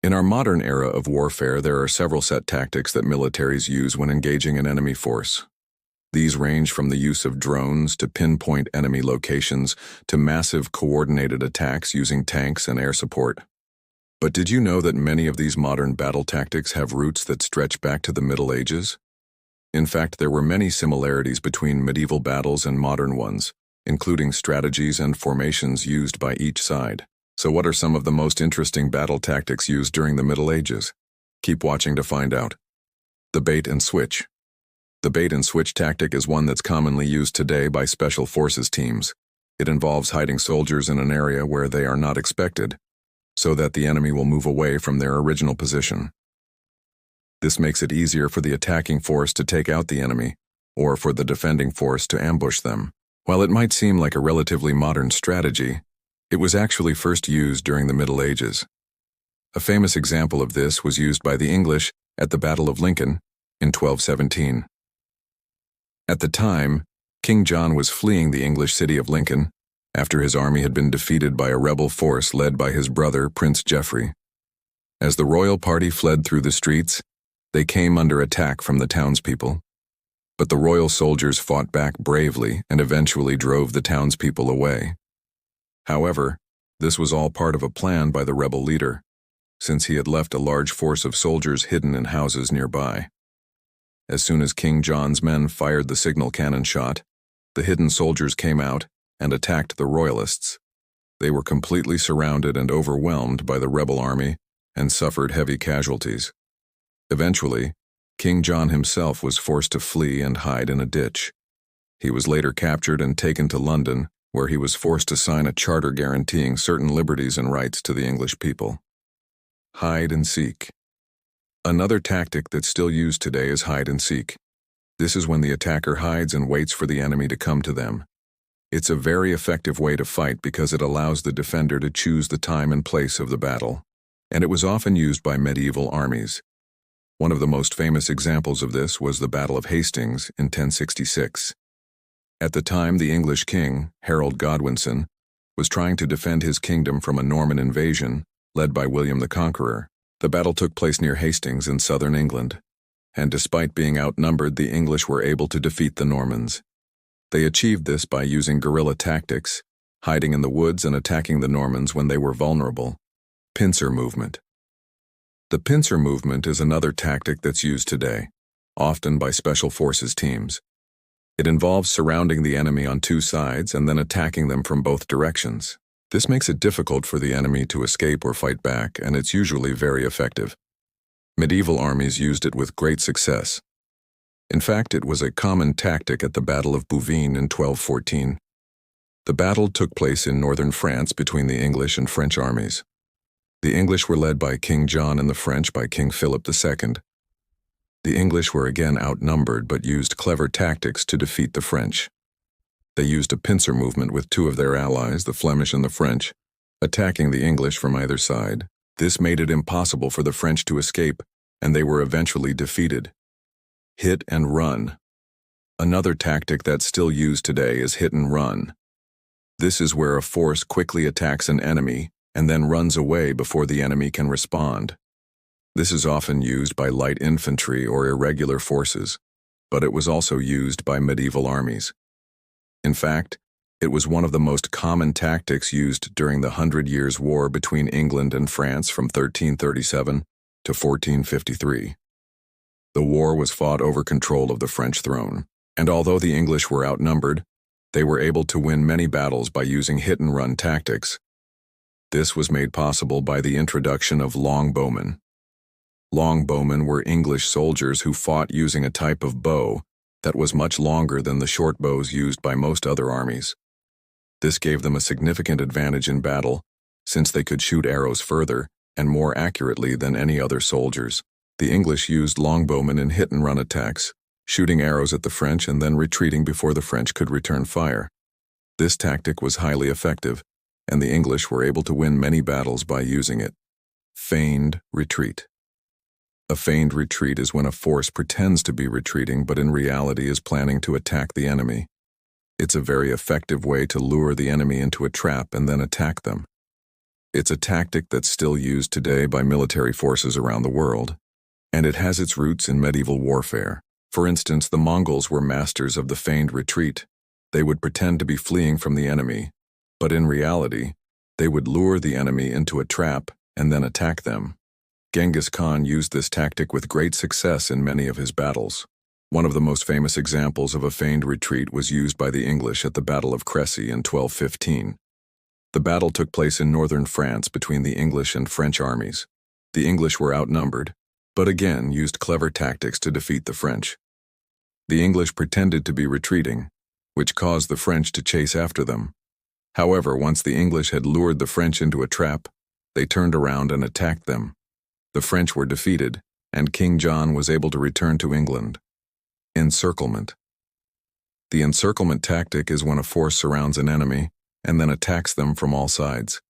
In our modern era of warfare, there are several set tactics that militaries use when engaging an enemy force. These range from the use of drones to pinpoint enemy locations to massive coordinated attacks using tanks and air support. But did you know that many of these modern battle tactics have roots that stretch back to the Middle Ages? In fact, there were many similarities between medieval battles and modern ones, including strategies and formations used by each side. So what are some of the most interesting battle tactics used during the Middle Ages? Keep watching to find out. The bait and switch. The bait and switch tactic is one that's commonly used today by special forces teams. It involves hiding soldiers in an area where they are not expected, so that the enemy will move away from their original position. This makes it easier for the attacking force to take out the enemy, or for the defending force to ambush them. While it might seem like a relatively modern strategy, it was actually first used during the Middle Ages. A famous example of this was used by the English at the Battle of Lincoln in 1217. At the time, King John was fleeing the English city of Lincoln after his army had been defeated by a rebel force led by his brother, Prince Geoffrey. As the royal party fled through the streets, they came under attack from the townspeople. But the royal soldiers fought back bravely and eventually drove the townspeople away. However, this was all part of a plan by the rebel leader, since he had left a large force of soldiers hidden in houses nearby. As soon as King John's men fired the signal cannon shot, the hidden soldiers came out and attacked the royalists. They were completely surrounded and overwhelmed by the rebel army and suffered heavy casualties. Eventually, King John himself was forced to flee and hide in a ditch. He was later captured and taken to London, where he was forced to sign a charter guaranteeing certain liberties and rights to the English people. Hide and seek. Another tactic that's still used today is hide and seek. This is when the attacker hides and waits for the enemy to come to them. It's a very effective way to fight because it allows the defender to choose the time and place of the battle, and it was often used by medieval armies. One of the most famous examples of this was the Battle of Hastings in 1066. At the time, the English king, Harold Godwinson, was trying to defend his kingdom from a Norman invasion led by William the Conqueror. The battle took place near Hastings in southern England, and despite being outnumbered, the English were able to defeat the Normans. They achieved this by using guerrilla tactics, hiding in the woods and attacking the Normans when they were vulnerable. Pincer movement. The pincer movement is another tactic that's used today, often by special forces teams. It involves surrounding the enemy on two sides and then attacking them from both directions. This makes it difficult for the enemy to escape or fight back, and it's usually very effective. Medieval armies used it with great success. In fact, it was a common tactic at the Battle of Bouvines in 1214. The battle took place in northern France between the English and French armies. The English were led by King John and the French by King Philip II. The English were again outnumbered but used clever tactics to defeat the French. They used a pincer movement with two of their allies, the Flemish and the French, attacking the English from either side. This made it impossible for the French to escape, and they were eventually defeated. Hit and run. Another tactic that's still used today is hit and run. This is where a force quickly attacks an enemy and then runs away before the enemy can respond. This is often used by light infantry or irregular forces, but it was also used by medieval armies. In fact, it was one of the most common tactics used during the 100 Years' War between England and France from 1337 to 1453. The war was fought over control of the French throne, and although the English were outnumbered, they were able to win many battles by using hit-and-run tactics. This was made possible by the introduction of longbowmen. Longbowmen were English soldiers who fought using a type of bow that was much longer than the short bows used by most other armies. This gave them a significant advantage in battle, since they could shoot arrows further and more accurately than any other soldiers. The English used longbowmen in hit-and-run attacks, shooting arrows at the French and then retreating before the French could return fire. This tactic was highly effective, and the English were able to win many battles by using it. Feigned retreat. A feigned retreat is when a force pretends to be retreating but in reality is planning to attack the enemy. It's a very effective way to lure the enemy into a trap and then attack them. It's a tactic that's still used today by military forces around the world, and it has its roots in medieval warfare. For instance, the Mongols were masters of the feigned retreat. They would pretend to be fleeing from the enemy, but in reality, they would lure the enemy into a trap and then attack them. Genghis Khan used this tactic with great success in many of his battles. One of the most famous examples of a feigned retreat was used by the English at the Battle of Crécy in 1215. The battle took place in northern France between the English and French armies. The English were outnumbered, but again used clever tactics to defeat the French. The English pretended to be retreating, which caused the French to chase after them. However, once the English had lured the French into a trap, they turned around and attacked them. The French were defeated, and King John was able to return to England. Encirclement. The encirclement tactic is when a force surrounds an enemy and then attacks them from all sides.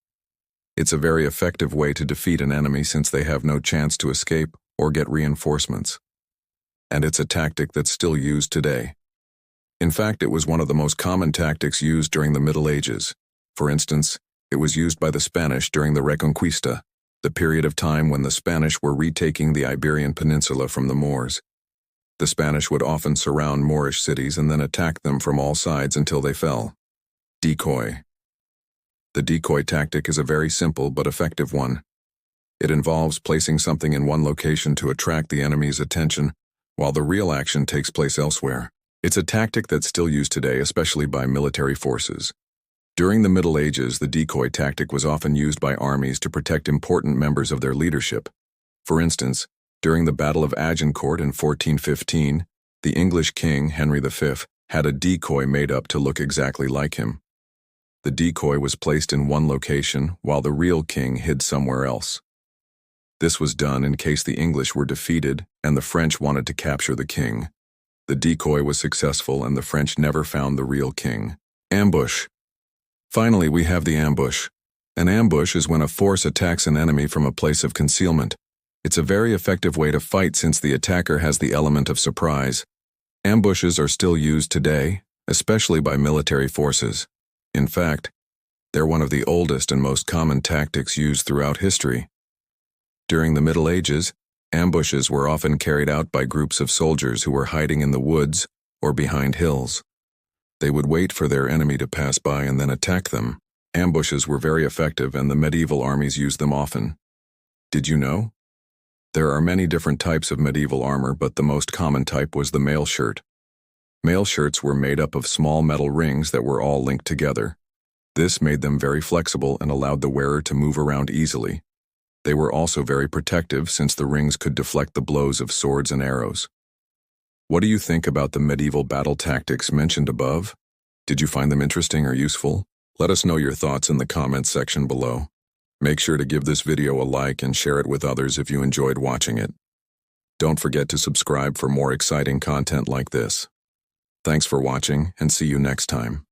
It's a very effective way to defeat an enemy since they have no chance to escape or get reinforcements. And it's a tactic that's still used today. In fact, it was one of the most common tactics used during the Middle Ages. For instance, it was used by the Spanish during the Reconquista, the period of time when the Spanish were retaking the Iberian Peninsula from the Moors. The Spanish would often surround Moorish cities and then attack them from all sides until they fell. Decoy. The decoy tactic is a very simple but effective one. It involves placing something in one location to attract the enemy's attention, while the real action takes place elsewhere. It's a tactic that's still used today, especially by military forces. During the Middle Ages, the decoy tactic was often used by armies to protect important members of their leadership. For instance, during the Battle of Agincourt in 1415, the English king, Henry V, had a decoy made up to look exactly like him. The decoy was placed in one location while the real king hid somewhere else. This was done in case the English were defeated and the French wanted to capture the king. The decoy was successful and the French never found the real king. Ambush. Finally, we have the ambush. An ambush is when a force attacks an enemy from a place of concealment. It's a very effective way to fight since the attacker has the element of surprise. Ambushes are still used today, especially by military forces. In fact, they're one of the oldest and most common tactics used throughout history. During the Middle Ages, ambushes were often carried out by groups of soldiers who were hiding in the woods or behind hills. They would wait for their enemy to pass by and then attack them. Ambushes were very effective and the medieval armies used them often. Did you know? There are many different types of medieval armor, but the most common type was the mail shirt. Mail shirts were made up of small metal rings that were all linked together. This made them very flexible and allowed the wearer to move around easily. They were also very protective since the rings could deflect the blows of swords and arrows. What do you think about the medieval battle tactics mentioned above? Did you find them interesting or useful? Let us know your thoughts in the comments section below. Make sure to give this video a like and share it with others if you enjoyed watching it. Don't forget to subscribe for more exciting content like this. Thanks for watching, and see you next time.